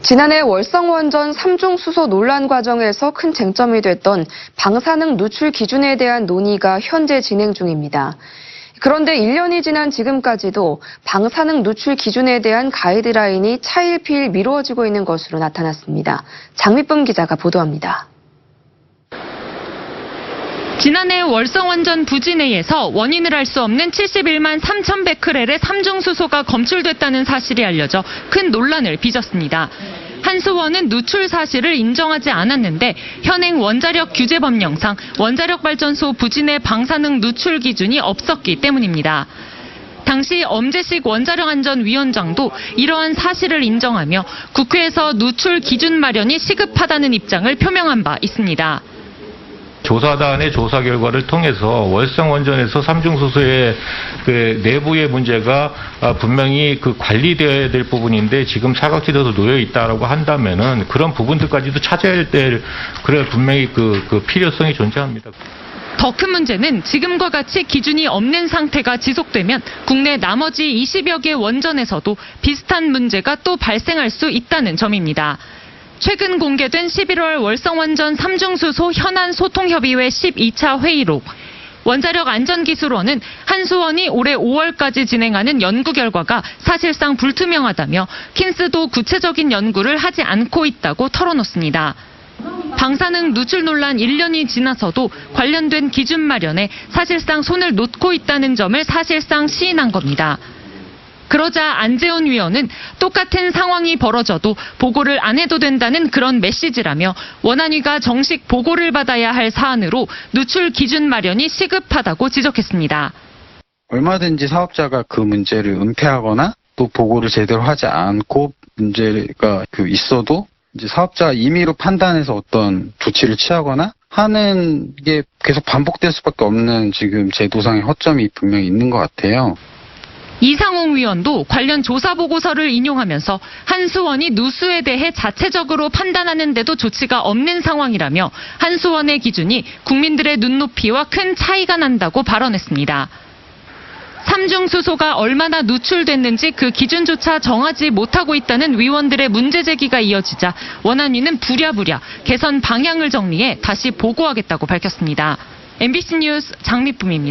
지난해 월성원전 3중 수소 논란 과정에서 큰 쟁점이 됐던 방사능 누출 기준에 대한 논의가 현재 진행 중입니다. 그런데 1년이 지난 지금까지도 방사능 누출 기준에 대한 가이드라인이 차일피일 미루어지고 있는 것으로 나타났습니다. 장미쁨 기자가 보도합니다. 지난해 월성원전 부진회에서 원인을 알 수 없는 71만 3천 베크렐의 3중 수소가 검출됐다는 사실이 알려져 큰 논란을 빚었습니다. 한수원은 누출 사실을 인정하지 않았는데 현행 원자력 규제법령상 원자력 발전소 부진의 방사능 누출 기준이 없었기 때문입니다. 당시 엄재식 원자력안전위원장도 이러한 사실을 인정하며 국회에서 누출 기준 마련이 시급하다는 입장을 표명한 바 있습니다. 조사단의 조사 결과를 통해서 월성원전에서 삼중수소의 내부의 문제가 분명히 관리되어야 될 부분인데 지금 사각지대로 놓여 있다라고 한다면은 그런 부분들까지도 찾아야 될 그래 분명히 그 필요성이 존재합니다. 더 큰 문제는 지금과 같이 기준이 없는 상태가 지속되면 국내 나머지 20여 개 원전에서도 비슷한 문제가 또 발생할 수 있다는 점입니다. 최근 공개된 11월 월성원전 3중수소 현안 소통협의회 12차 회의록. 원자력 안전기술원은 한수원이 올해 5월까지 진행하는 연구 결과가 사실상 불투명하다며 킨스도 구체적인 연구를 하지 않고 있다고 털어놓습니다. 방사능 누출 논란 1년이 지나서도 관련된 기준 마련에 사실상 손을 놓고 있다는 점을 사실상 시인한 겁니다. 그러자 안재원 위원은 똑같은 상황이 벌어져도 보고를 안 해도 된다는 그런 메시지라며 원안위가 정식 보고를 받아야 할 사안으로 누출 기준 마련이 시급하다고 지적했습니다. 얼마든지 사업자가 그 문제를 은폐하거나 또 보고를 제대로 하지 않고 문제가 있어도 이제 사업자가 임의로 판단해서 어떤 조치를 취하거나 하는 게 계속 반복될 수밖에 없는 지금 제도상의 허점이 분명히 있는 것 같아요. 이상홍 위원도 관련 조사 보고서를 인용하면서 한수원이 누수에 대해 자체적으로 판단하는데도 조치가 없는 상황이라며 한수원의 기준이 국민들의 눈높이와 큰 차이가 난다고 발언했습니다. 3중 수소가 얼마나 누출됐는지 그 기준조차 정하지 못하고 있다는 위원들의 문제 제기가 이어지자 원안위는 부랴부랴 개선 방향을 정리해 다시 보고하겠다고 밝혔습니다. MBC 뉴스 장미쁨입니다.